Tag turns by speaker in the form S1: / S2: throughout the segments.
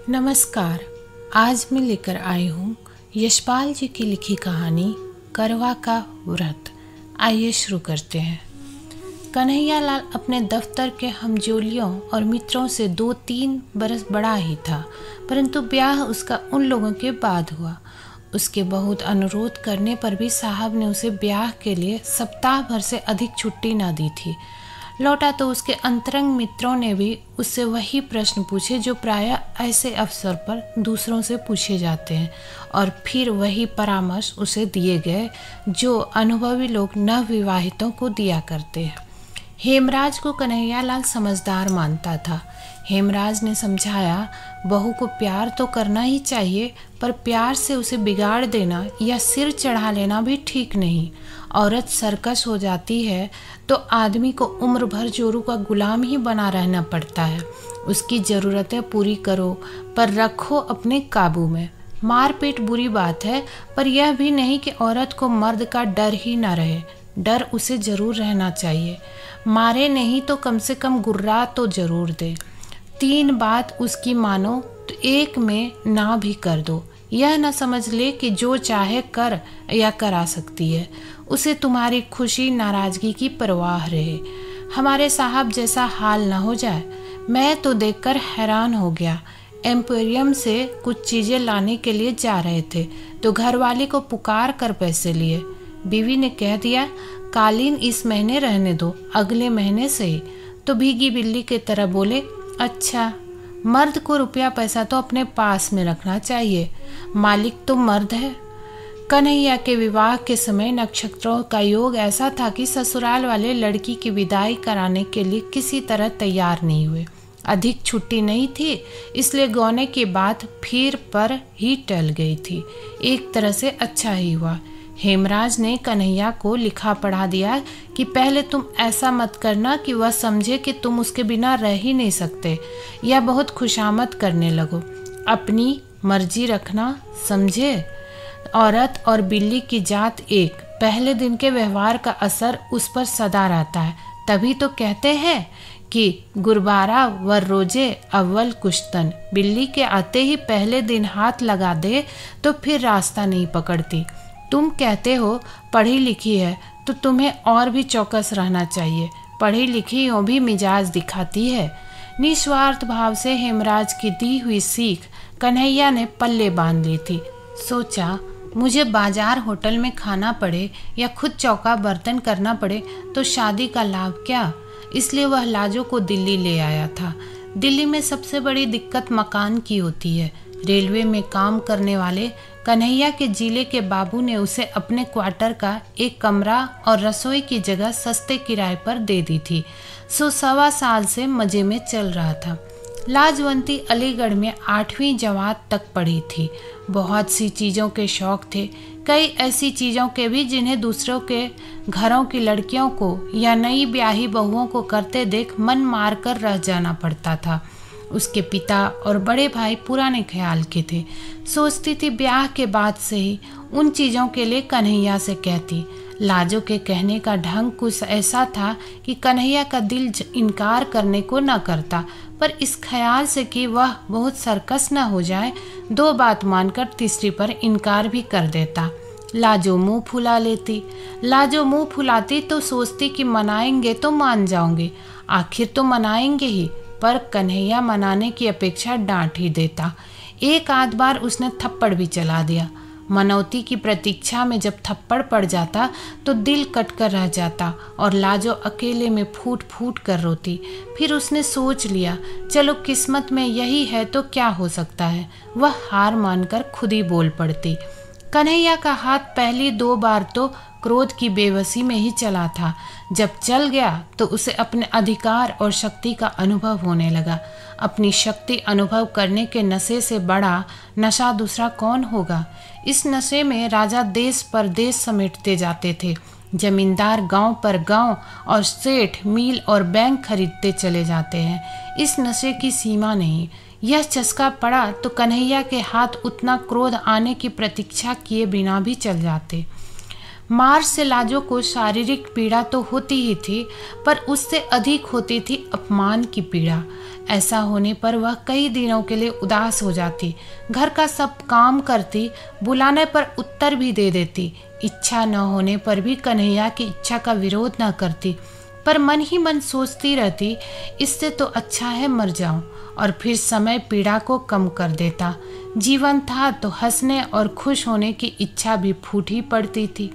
S1: नमस्कार। आज मैं लेकर आई हूँ यशपाल जी की लिखी कहानी करवा का व्रत। आइए शुरू करते हैं। कन्हैया लाल अपने दफ्तर के हमजोलियों और मित्रों से 2-3 बरस बड़ा ही था, परंतु ब्याह उसका उन लोगों के बाद हुआ। उसके बहुत अनुरोध करने पर भी साहब ने उसे ब्याह के लिए सप्ताह भर से अधिक छुट्टी न दी थी। लौटा तो उसके अंतरंग मित्रों ने भी उससे वही प्रश्न पूछे जो प्रायः ऐसे अवसर पर दूसरों से पूछे जाते हैं, और फिर वही परामर्श उसे दिए गए जो अनुभवी लोग नवविवाहितों को दिया करते हैं। हेमराज को कन्हैया लाल समझदार मानता था। हेमराज ने समझाया, बहू को प्यार तो करना ही चाहिए, पर प्यार से उसे बिगाड़ देना या सिर चढ़ा लेना भी ठीक नहीं। औरत सरकश हो जाती है तो आदमी को उम्र भर जोरू का गुलाम ही बना रहना पड़ता है। उसकी ज़रूरतें पूरी करो, पर रखो अपने काबू में। मारपीट बुरी बात है, पर यह भी नहीं कि औरत को मर्द का डर ही ना रहे। डर उसे जरूर रहना चाहिए। मारे नहीं तो कम से कम गुर्रा तो जरूर दे। 3 बात उसकी मानो तो 1 में ना भी कर दो। यह न समझ ले कि जो चाहे कर या करा सकती है। उसे तुम्हारी खुशी नाराज़गी की परवाह रहे। हमारे साहब जैसा हाल न हो जाए। मैं तो देखकर हैरान हो गया। एम्पोरियम से कुछ चीज़ें लाने के लिए जा रहे थे तो घरवाले को पुकार कर पैसे लिए। बीवी ने कह दिया, कालीन इस महीने रहने दो, अगले महीने से ही। तो भीगी बिल्ली की तरह बोले, अच्छा। मर्द को रुपया पैसा तो अपने पास में रखना चाहिए। मालिक तो मर्द है। कन्हैया के विवाह के समय नक्षत्रों का योग ऐसा था कि ससुराल वाले लड़की की विदाई कराने के लिए किसी तरह तैयार नहीं हुए। अधिक छुट्टी नहीं थी, इसलिए गौने की बात फिर पर ही टल गई थी। एक तरह से अच्छा ही हुआ। हेमराज ने कन्हैया को लिखा पढ़ा दिया कि पहले तुम ऐसा मत करना कि वह समझे कि तुम उसके बिना रह ही नहीं सकते, या बहुत खुशामद करने लगो। अपनी मर्जी रखना, समझे। औरत और बिल्ली की जात एक। पहले दिन के व्यवहार का असर उस पर सदा रहता है। तभी तो कहते हैं कि गुरबारा वर रोजे अव्वल कुश्तन। बिल्ली के आते ही पहले दिन हाथ लगा दे तो फिर रास्ता नहीं पकड़ती। तुम कहते हो पढ़ी लिखी है, तो तुम्हें और भी चौकस रहना चाहिए। पढ़ी लिखी यूँ भी मिजाज दिखाती है। निस्वार्थ भाव से हेमराज की दी हुई सीख कन्हैया ने पल्ले बांध ली थी। सोचा, मुझे बाजार होटल में खाना पड़े या खुद चौका बर्तन करना पड़े तो शादी का लाभ क्या। इसलिए वह लाजो को दिल्ली ले आया था। दिल्ली में सबसे बड़ी दिक्कत मकान की होती है। रेलवे में काम करने वाले कन्हैया के जिले के बाबू ने उसे अपने क्वार्टर का एक कमरा और रसोई की जगह सस्ते किराए पर दे दी थी। सो 1.25 साल से मज़े में चल रहा था। लाजवंती अलीगढ़ में 8वीं जमात तक पढ़ी थी। बहुत सी चीज़ों के शौक थे, कई ऐसी चीज़ों के भी जिन्हें दूसरों के घरों की लड़कियों को या नई ब्याही बहुओं को करते देख मन मार कर रह जाना पड़ता था। उसके पिता और बड़े भाई पुराने ख्याल के थे। सोचती थी ब्याह के बाद से ही उन चीज़ों के लिए कन्हैया से कहती। लाजो के कहने का ढंग कुछ ऐसा था कि कन्हैया का दिल इनकार करने को न करता, पर इस ख्याल से कि वह बहुत सरकस न हो जाए, 2 बात मानकर तीसरी पर इनकार भी कर देता। लाजो मुंह फुला लेती। लाजो मुंह फुलाती तो सोचती कि मनाएंगे तो मान जाऊंगे, आखिर तो मनाएंगे ही, पर कन्हैया मनाने की अपेक्षा डांट ही देता। एक आध बार उसने थप्पड़ भी चला दिया। मनौती की प्रतीक्षा में जब थप्पड़ पड़ जाता तो दिल कट कर रह जाता और लाजो अकेले में फूट फूट कर रोती। फिर उसने सोच लिया, चलो किस्मत में यही है तो क्या हो सकता है। वह हार मानकर खुद ही बोल पड़ती। कन्हैया का हाथ पहली 2 बार तो क्रोध की बेबसी में ही चला था। जब चल गया तो उसे अपने अधिकार और शक्ति का अनुभव होने लगा। अपनी शक्ति अनुभव करने के नशे से बड़ा नशा दूसरा कौन होगा। इस नशे में राजा देश पर देश समेटते जाते थे, जमींदार गांव पर गांव और सेठ मील और बैंक खरीदते चले जाते हैं। इस नशे की सीमा नहीं। यह चस्का पड़ा तो कन्हैया के हाथ उतना क्रोध आने की प्रतीक्षा किए बिना भी चल जाते। मार से लाजो को शारीरिक पीड़ा तो होती ही थी, पर उससे अधिक होती थी अपमान की पीड़ा। ऐसा होने पर वह कई दिनों के लिए उदास हो जाती, घर का सब काम करती, बुलाने पर उत्तर भी दे देती, इच्छा न होने पर भी कन्हैया की इच्छा का विरोध न करती, पर मन ही मन सोचती रहती, इससे तो अच्छा है मर जाऊं, और फिर समय पीड़ा को कम कर देता। जीवन था तो हंसने और खुश होने की इच्छा भी फूट ही पड़ती थी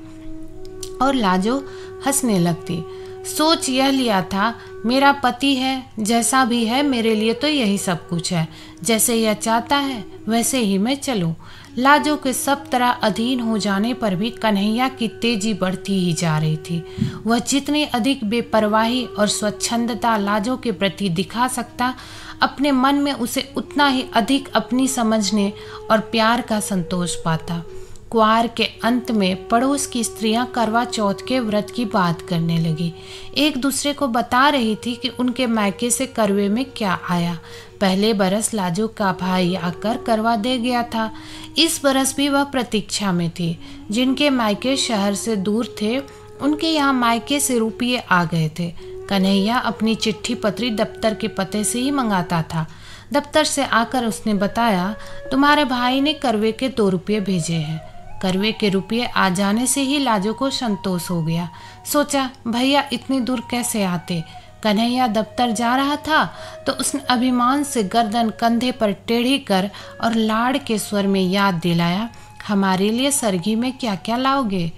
S1: और लाजो हंसने लगती। सोच यह लिया था, मेरा पति है, जैसा भी है मेरे लिए तो यही सब कुछ है, जैसे यह चाहता है वैसे ही मैं चलूं। लाजो के सब तरह अधीन हो जाने पर भी कन्हैया की तेजी बढ़ती ही जा रही थी। वह जितनी अधिक बेपरवाही और स्वच्छंदता लाजो के प्रति दिखा सकता, अपने मन में उसे उतना ही अधिक अपनी समझने और प्यार का संतोष पाता। कुआर के अंत में पड़ोस की स्त्रियां करवा चौथ के व्रत की बात करने लगी। एक दूसरे को बता रही थी कि उनके मायके से करवे में क्या आया। पहले बरस लाजो का भाई आकर करवा दे गया था, इस बरस भी वह प्रतीक्षा में थी। जिनके मायके शहर से दूर थे, उनके यहाँ मायके से रुपये आ गए थे। कन्हैया अपनी चिट्ठी पत्री दफ्तर के पते से ही मंगाता था। दफ्तर से आकर उसने बताया, तुम्हारे भाई ने करवे के 2 रुपये भेजे हैं। करवे के रुपये आ जाने से ही लाजो को संतोष हो गया। सोचा, भैया इतनी दूर कैसे आते। कन्हैया दफ्तर जा रहा था तो उसने अभिमान से गर्दन कंधे पर टेढ़ी कर और लाड़ के स्वर में याद दिलाया, हमारे लिए सरगी में क्या क्या लाओगे।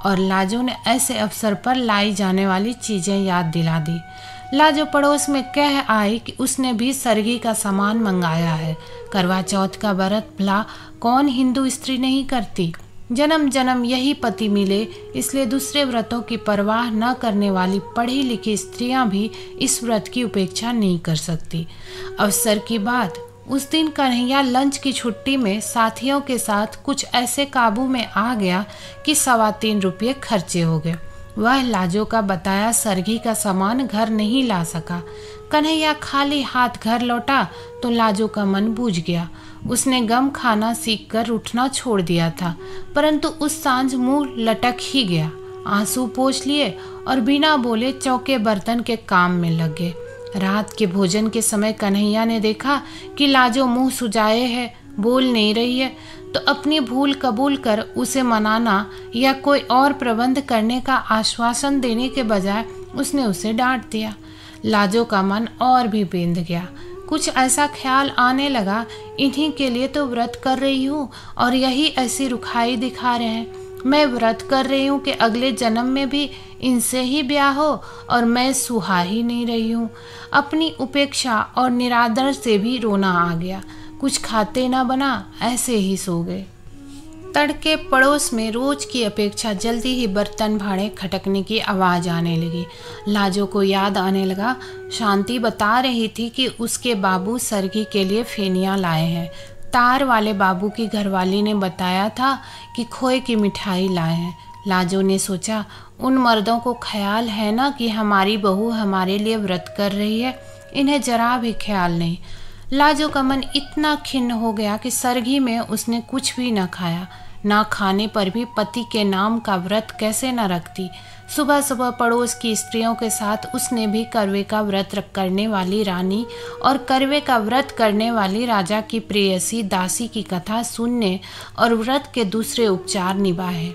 S1: और लाजो ने ऐसे अवसर पर लाई जाने वाली चीज़ें याद दिला दी। लाजो पड़ोस में कह आई कि उसने भी सरगी का सामान मंगाया है। करवा चौथ का व्रत भला कौन हिंदू स्त्री नहीं करती। जन्म जन्म यही पति मिले, इसलिए दूसरे व्रतों की परवाह न करने वाली पढ़ी लिखी स्त्रियां भी इस व्रत की उपेक्षा नहीं कर सकती। अवसर की बात, उस दिन कन्हैया लंच की छुट्टी में साथियों के साथ कुछ ऐसे काबू में आ गया कि 3.25 रुपये खर्चे हो गए। वह लाजो का बताया सरगी का सामान घर नहीं ला सका। कन्हैया खाली हाथ घर लौटा तो लाजो का मन बूझ गया। उसने गम खाना सीखकर उठना छोड़ दिया था, परंतु उस सांझ मुंह लटक ही गया। आंसू पोंछ लिए और बिना बोले चौके बर्तन के काम में लग गए। रात के भोजन के समय कन्हैया ने देखा कि लाजो मुंह सुजाए है, बोल नहीं रही है, तो अपनी भूल कबूल कर उसे मनाना या कोई और प्रबंध करने का आश्वासन देने के बजाय उसने उसे डांट दिया। लाजो का मन और भी बेंध गया। कुछ ऐसा ख्याल आने लगा, इन्हीं के लिए तो व्रत कर रही हूँ और यही ऐसी रुखाई दिखा रहे हैं। मैं व्रत कर रही हूँ कि अगले जन्म में भी इनसे ही ब्याह हो और मैं सुहा ही नहीं रही हूँ। अपनी उपेक्षा और निरादर से भी रोना आ गया। कुछ खाते ना बना, ऐसे ही सो गए। तड़के पड़ोस में रोज की अपेक्षा जल्दी ही बर्तन भाड़े खटकने की आवाज़ आने लगी। लाजो को याद आने लगा, शांति बता रही थी कि उसके बाबू सरगी के लिए फेनियाँ लाए हैं। तार वाले बाबू की घरवाली ने बताया था कि खोए की मिठाई लाए हैं। लाजो ने सोचा, उन मर्दों को ख्याल है ना कि हमारी बहू हमारे लिए व्रत कर रही है, इन्हें जरा भी ख्याल नहीं। लाजो का मन इतना खिन्न हो गया कि सरगी में उसने कुछ भी न खाया। ना खाने पर भी पति के नाम का व्रत कैसे न रखती। सुबह सुबह पड़ोस की स्त्रियों के साथ उसने भी करवे का व्रत करने वाली रानी और करवे का व्रत करने वाली राजा की प्रेयसी दासी की कथा सुनने और व्रत के दूसरे उपचार निभाए।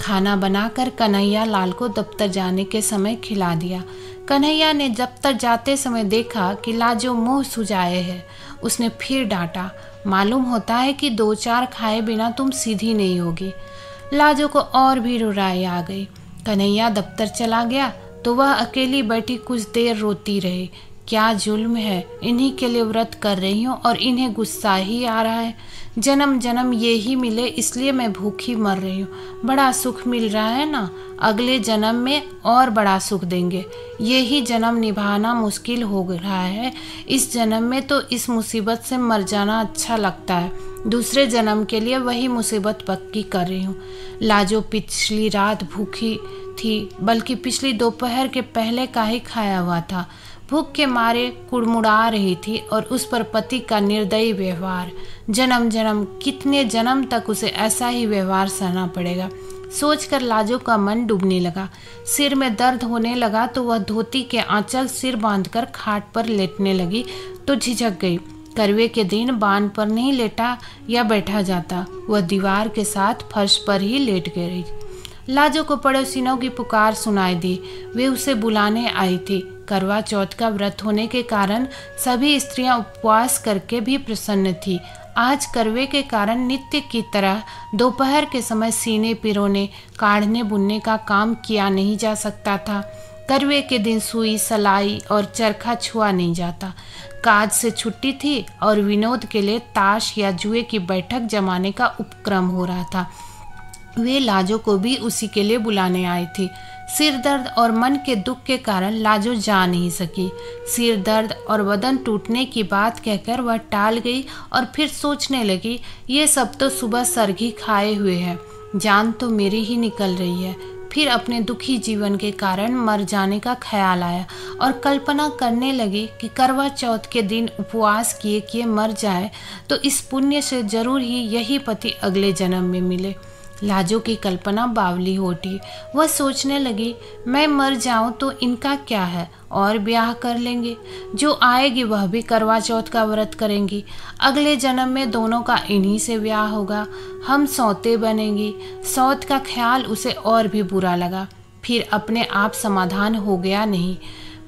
S1: खाना बनाकर कन्हैया लाल को दफ्तर जाने के समय खिला दिया। कन्हैया ने दफ्तर जाते समय देखा कि लाजो मुंह सुजाए है। उसने फिर डांटा, मालूम होता है कि 2-4 खाए बिना तुम सीधी नहीं होगी। लाजो को और भी रुराई आ गई। कन्हैया दफ्तर चला गया तो वह अकेली बैठी कुछ देर रोती रही। क्या जुल्म है, इन्हीं के लिए व्रत कर रही हूँ और इन्हें गुस्सा ही आ रहा है। जन्म जन्म ये ही मिले इसलिए मैं भूखी मर रही हूँ। बड़ा सुख मिल रहा है ना, अगले जन्म में और बड़ा सुख देंगे। ये ही जन्म निभाना मुश्किल हो रहा है, इस जन्म में तो इस मुसीबत से मर जाना अच्छा लगता है। दूसरे जन्म के लिए वही मुसीबत पक्की कर रही हूँ। लाजो पिछली रात भूखी थी, बल्कि पिछली दोपहर के पहले का ही खाया हुआ था। भूख के मारे कुड़मुड़ा रही थी और उस पर पति का निर्दयी व्यवहार। जन्म जन्म कितने जन्म तक उसे ऐसा ही व्यवहार सहना पड़ेगा। सोचकर लाजो का मन डूबने लगा। सिर में दर्द होने लगा तो वह धोती के आंचल सिर बांधकर खाट पर लेटने लगी तो झिझक गई। करवे के दिन बान पर नहीं लेटा या बैठा जाता, वह दीवार के साथ फर्श पर ही लेट गई। लाजो को पड़ोसिनों की पुकार सुनाई दी। वे उसे बुलाने आई थी। करवा चौथ का व्रत होने के कारण सभी स्त्रियां उपवास करके भी प्रसन्न थी। आज करवे के कारण नित्य की तरह दोपहर के समय सीने पिरोने, काढ़ने बुनने का काम किया नहीं जा सकता था। करवे के दिन सुई, सलाई और चरखा छुआ नहीं जाता। काज से छुट्टी थी और विनोद के लिए ताश या जुए की बैठक जमाने का उपक्रम हो रहा था। वे लाजो को भी उसी के लिए बुलाने आई थी। सिर दर्द और मन के दुख के कारण लाजो जा नहीं सकी। सिर दर्द और बदन टूटने की बात कहकर वह टाल गई और फिर सोचने लगी, ये सब तो सुबह सरगी खाए हुए है, जान तो मेरी ही निकल रही है। फिर अपने दुखी जीवन के कारण मर जाने का ख्याल आया और कल्पना करने लगी कि करवा चौथ के दिन उपवास किए किए मर जाए तो इस पुण्य से जरूर ही यही पति अगले जन्म में मिले। लाजो की कल्पना बावली हो उठी। वह सोचने लगी, मैं मर जाऊं तो इनका क्या है, और ब्याह कर लेंगे। जो आएगी वह भी करवा चौथ का व्रत करेंगी। अगले जन्म में दोनों का इन्हीं से ब्याह होगा। हम सौते बनेंगी। सौत का ख्याल उसे और भी बुरा लगा। फिर अपने आप समाधान हो गया, नहीं,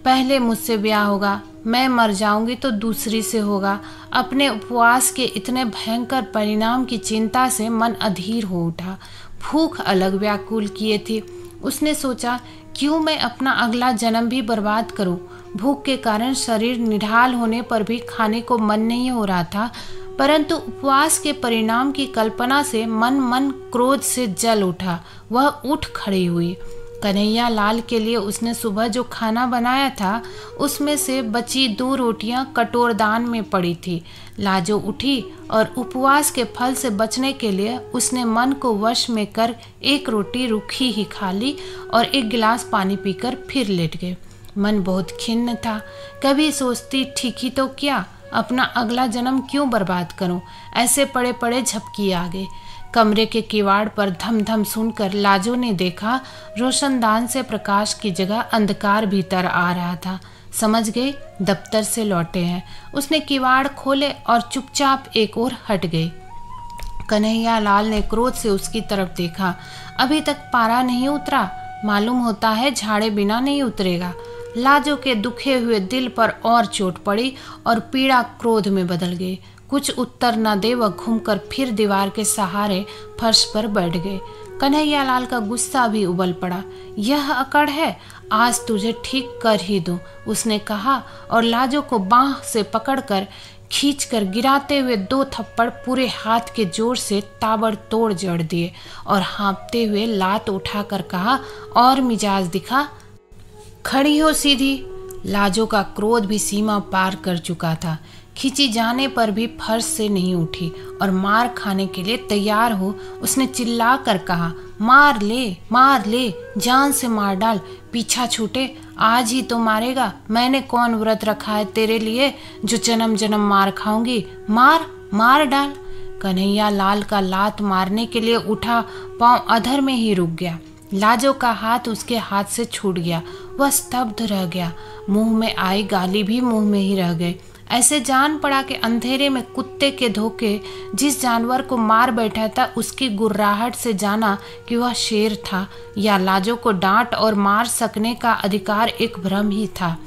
S1: पहले मुझसे ब्याह होगा, मैं मर जाऊंगी तो दूसरी से होगा। अपने उपवास के इतने भयंकर परिणाम की चिंता से मन अधीर हो उठा। भूख अलग व्याकुल किए थी। उसने सोचा, क्यों मैं अपना अगला जन्म भी बर्बाद करूं। भूख के कारण शरीर निढाल होने पर भी खाने को मन नहीं हो रहा था, परंतु उपवास के परिणाम की कल्पना से मन क्रोध से जल उठा। वह उठ खड़ी हुई। कन्हैया लाल के लिए उसने सुबह जो खाना बनाया था उसमें से बची 2 रोटियां कटोरदान में पड़ी थी। लाजो उठी और उपवास के फल से बचने के लिए उसने मन को वश में कर 1 रोटी रूखी ही खा ली और 1 गिलास पानी पीकर फिर लेट गए। मन बहुत खिन्न था। कभी सोचती, ठीक ही तो क्या, अपना अगला जन्म क्यों बर्बाद करूं। ऐसे पड़े पड़े झपकी आ गई। कमरे के किवाड़ पर धम धम सुनकर लाजो ने देखा, रोशनदान से प्रकाश की जगह अंधकार भीतर आ रहा था। समझ गई दफ्तर से लौटे हैं। उसने किवाड़ खोले और चुपचाप एक ओर हट गई। कन्हैया लाल ने क्रोध से उसकी तरफ देखा। अभी तक पारा नहीं उतरा, मालूम होता है झाड़े बिना नहीं उतरेगा। लाजो के दुखे हुए दिल पर और चोट पड़ी और पीड़ा क्रोध में बदल गई। कुछ उत्तर न दे वह घूमकर फिर दीवार के सहारे फर्श पर बैठ गए। कन्हैया लाल का गुस्सा भी उबल पड़ा। यह अकड़ है, आज तुझे ठीक कर ही दूं, उसने कहा और लाजो को बांह से पकड़कर खींचकर गिराते हुए 2 थप्पड़ पूरे हाथ के जोर से ताबड़तोड़ जड़ दिए और हाँफते हुए लात उठाकर कहा, और मिजाज दिखा, खड़ी हो सीधी। लाजो का क्रोध भी सीमा पार कर चुका था। खींची जाने पर भी फर्श से नहीं उठी और मार खाने के लिए तैयार हो उसने चिल्ला कर कहा, मार ले, जान से मार डाल, पीछा छूटे, आज ही तो मारेगा। मैंने कौन व्रत रखा है तेरे लिए जो जन्म जन्म मार खाऊंगी। मार डाल। कन्हैया लाल का लात मारने के लिए उठा, पांव अधर में ही रुक गया। लाजो का हाथ उसके हाथ से छूट गया। वह स्तब्ध रह गया। मुंह में आई गाली भी मुंह में ही रह गई। ऐसे जान पड़ा कि अंधेरे में कुत्ते के धोखे जिस जानवर को मार बैठा था उसकी गुर्राहट से जाना कि वह शेर था या लाजो को डांट और मार सकने का अधिकार एक भ्रम ही था।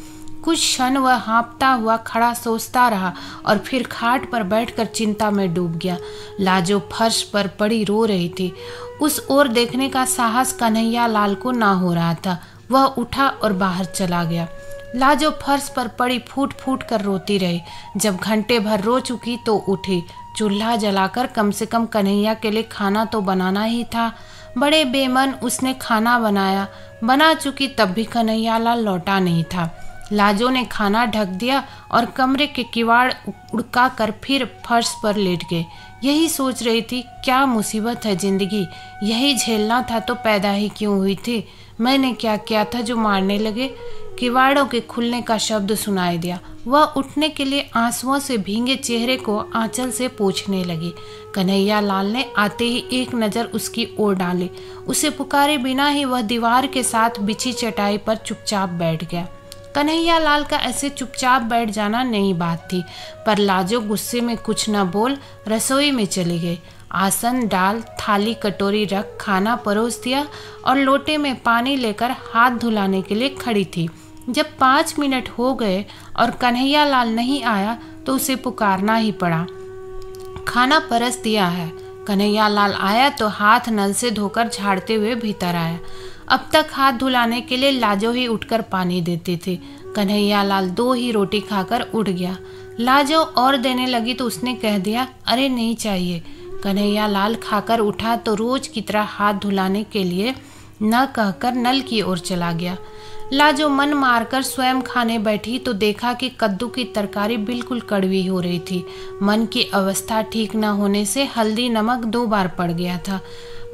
S1: कुछ क्षण वह हाँफता हुआ खड़ा सोचता रहा और फिर खाट पर बैठकर चिंता में डूब गया। लाजो फर्श पर पड़ी रो रही थी। उस ओर देखने का साहस कन्हैया लाल को ना हो रहा था। वह उठा और बाहर चला गया। लाजो फर्श पर पड़ी फूट फूट कर रोती रही। जब घंटे भर रो चुकी तो उठी। चूल्हा जलाकर कम से कम कन्हैया के लिए खाना तो बनाना ही था। बड़े बेमन उसने खाना बनाया। बना चुकी तब भी कन्हैया लाल लौटा नहीं था। लाजो ने खाना ढक दिया और कमरे के किवाड़ उड़का कर फिर फर्श पर लेट गए। यही सोच रही थी, क्या मुसीबत है जिंदगी, यही झेलना था तो पैदा ही क्यों हुई थी। मैंने क्या किया था जो मारने लगे। किवाड़ों के खुलने का शब्द सुनाई दिया। वह उठने के लिए आंसुओं से भीगे चेहरे को आंचल से पोंछने लगी। कन्हैया लाल ने आते ही एक नज़र उसकी ओर डाली। उसे पुकारे बिना ही वह दीवार के साथ बिछी चटाई पर चुपचाप बैठ गया। कन्हैया लाल का ऐसे चुपचाप बैठ जाना नई बात थी, पर लाजो गुस्से में कुछ न बोल रसोई में चली गई। आसन डाल, थाली कटोरी रख, खाना परोस दिया और लोटे में पानी लेकर हाथ धुलाने के लिए खड़ी थी। जब 5 मिनट हो गए और कन्हैया लाल नहीं आया तो उसे पुकारना ही पड़ा। खाना परस दिया है। कन्हैया लाल आया तो हाथ नल से धोकर झाड़ते हुए भीतर आया। अब तक हाथ धुलाने के लिए लाजो ही उठकर पानी देती थी। कन्हैया लाल 2 ही रोटी खाकर उठ गया। लाजो और देने लगी तो उसने कह दिया, अरे नहीं चाहिए। कन्हैया लाल खाकर उठा तो रोज की तरह हाथ धुलाने के लिए न कहकर नल की ओर चला गया। लाजो मन मारकर स्वयं खाने बैठी तो देखा कि कद्दू की तरकारी बिल्कुल कड़वी हो रही थी। मन की अवस्था ठीक न होने से हल्दी नमक 2 बार पड़ गया था।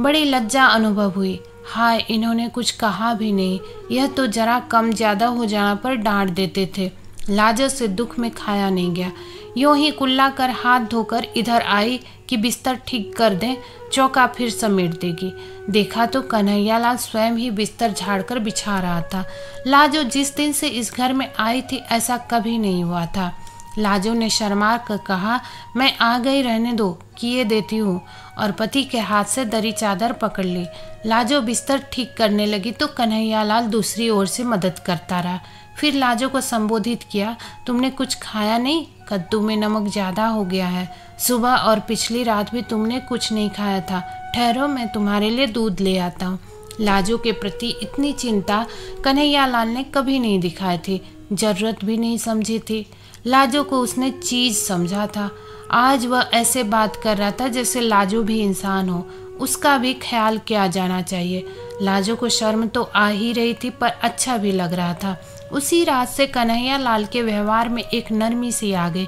S1: बड़ी लज्जा अनुभव हुई। हाय, इन्होंने कुछ कहा भी नहीं, यह तो जरा कम ज्यादा हो जाना पर डांट देते थे। लाजो से दुख में खाया नहीं गया। यूं ही कुल्ला कर हाथ धोकर इधर आई कि बिस्तर ठीक कर दें, चौका फिर समेट देगी। देखा तो कन्हैया लाल स्वयं ही बिस्तर झाड़कर बिछा रहा था। लाजो जिस दिन से इस घर में आई थी ऐसा कभी नहीं हुआ था। लाजो ने शर्मा कर कहा, मैं आ गई, रहने दो, किए देती हूँ, और पति के हाथ से दरी चादर पकड़ ली। लाजो बिस्तर ठीक करने लगी तो कन्हैया लाल दूसरी ओर से मदद करता रहा। फिर लाजो को संबोधित किया, तुमने कुछ खाया नहीं? कद्दू में नमक ज़्यादा हो गया है। सुबह और पिछली रात भी तुमने कुछ नहीं खाया था। ठहरो, मैं तुम्हारे लिए दूध ले आता हूँ। लाजो के प्रति इतनी चिंता कन्हैया लाल ने कभी नहीं दिखाई थी, जरूरत भी नहीं समझी थी। लाजो को उसने चीज समझा था। आज वह ऐसे बात कर रहा था जैसे लाजो भी इंसान हो, उसका भी ख्याल किया जाना चाहिए। लाजो को शर्म तो आ ही रही थी पर अच्छा भी लग रहा था। उसी रात से कन्हैया लाल के व्यवहार में एक नरमी सी आ गई।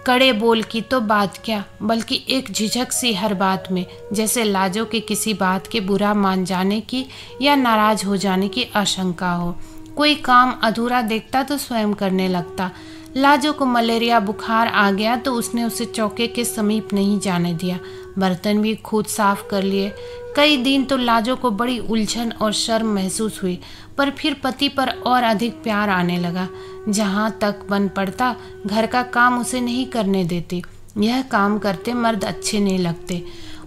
S1: कड़े बोल की तो बात क्या, बल्कि एक झिझक सी हर बात में, जैसे लाजो के किसी बात के बुरा मान जाने की या नाराज हो जाने की आशंका हो। कोई काम अधूरा देखता तो स्वयं करने लगता। लाजो को मलेरिया बुखार आ गया तो उसने उसे चौके के समीप नहीं जाने दिया। बर्तन भी खुद साफ कर लिए। कई दिन तो लाजो को बड़ी उलझन और शर्म महसूस हुई, पर फिर पति पर और अधिक प्यार आने लगा। जहाँ तक बन पड़ता घर का काम उसे नहीं करने देती। यह काम करते मर्द अच्छे नहीं लगते।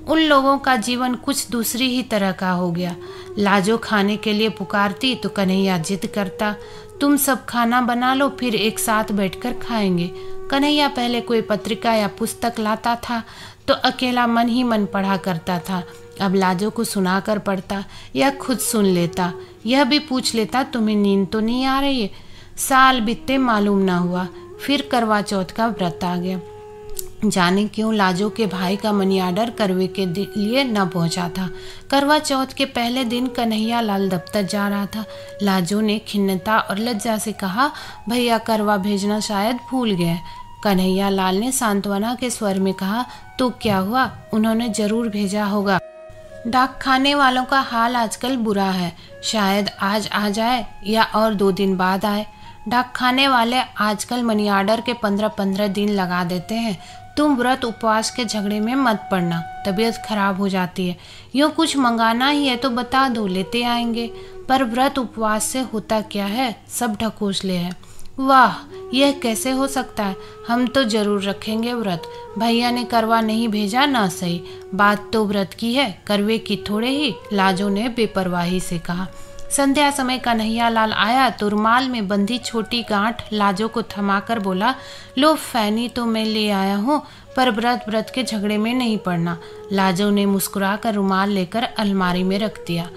S1: उन लोगों का जीवन कुछ दूसरी ही तरह का हो गया। लाजो खाने के लिए पुकारती तो कन्हैया जिद करता, तुम सब खाना बना लो, फिर एक साथ बैठकर खाएंगे। कन्हैया पहले कोई पत्रिका या पुस्तक लाता था तो अकेला मन ही मन पढ़ा करता था। अब लाजो को सुनाकर पढ़ता या खुद सुन लेता। यह भी पूछ लेता, तुम्हें नींद तो नहीं आ रही है? साल बीतते मालूम ना हुआ। फिर करवा चौथ का व्रत आ गया। जाने क्यों लाजो के भाई का मनी आर्डर करवे के लिए न पहुंचा था। करवा चौथ के पहले दिन कन्हैया लाल दफ्तर जा रहा था। लाजो ने खिन्नता और लज्जा से कहा, भैया करवा भेजना शायद भूल गए। कन्हैया लाल ने सांत्वना के स्वर में कहा, तो क्या हुआ, उन्होंने जरूर भेजा होगा। डाक खाने वालों का हाल आजकल बुरा है, शायद आज आ जाए या और 2 दिन बाद आए। डाक खाने वाले आजकल मनी आर्डर के 15-15 दिन लगा देते हैं। तुम व्रत उपवास के झगड़े में मत पड़ना, तबीयत खराब हो जाती है। यूँ कुछ मंगाना ही है तो बता दो, लेते आएंगे। पर व्रत उपवास से होता क्या है, सब ढकोसले हैं। वाह, यह कैसे हो सकता है? हम तो जरूर रखेंगे व्रत। भैया ने करवा नहीं भेजा ना सही, बात तो व्रत की है, करवे की थोड़े ही, लाजो ने बेपरवाही से कहा। संध्या समय कन्हैया लाल आया तो रुमाल में बंधी छोटी गांठ लाजो को थमाकर बोला, लो फैनी तो मैं ले आया हूँ, पर व्रत के झगड़े में नहीं पड़ना। लाजो ने मुस्कुराकर रुमाल लेकर अलमारी में रख दिया।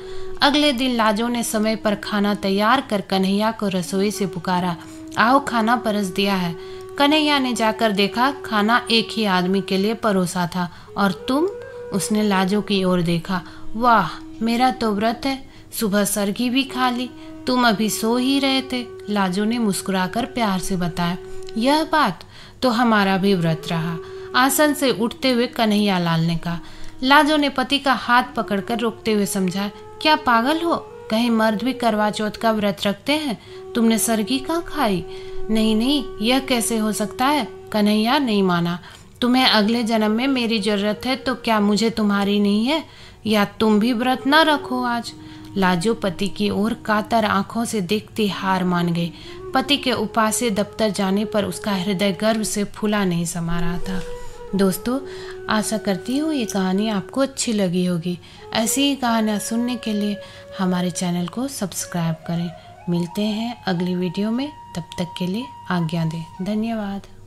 S1: अगले दिन लाजो ने समय पर खाना तैयार कर कन्हैया को रसोई से पुकारा, आओ खाना परस दिया है। कन्हैया ने जाकर देखा खाना एक ही आदमी के लिए परोसा था। और तुम? उसने लाजो की ओर देखा। वाह, मेरा तो व्रत है, सुबह सरगी भी खा ली, तुम अभी सो ही रहे थे। लाजो ने मुस्कुराकर प्यार से बताया। यह बात तो हमारा भी व्रत रहा, आसन से उठते हुए कन्हैया लाल ने कहा। लाजो ने पति का हाथ पकड़कर रोकते हुए समझाया, क्या पागल हो, कहीं मर्द भी करवा चौथ का व्रत रखते हैं? तुमने सरगी कहाँ खाई? नहीं नहीं, यह कैसे हो सकता है? कन्हैया नहीं माना। तुम्हें अगले जन्म में मेरी जरूरत है तो क्या मुझे तुम्हारी नहीं है? या तुम भी व्रत न रखो आज। लाजो पति की ओर कातर आंखों से देखते हार मान गई। पति के उपास से दफ्तर जाने पर उसका हृदय गर्व से फूला नहीं समा रहा था। दोस्तों, आशा करती हूँ ये कहानी आपको अच्छी लगी होगी। ऐसी ही कहानियाँ सुनने के लिए हमारे चैनल को सब्सक्राइब करें। मिलते हैं अगली वीडियो में, तब तक के लिए आज्ञा दें। धन्यवाद।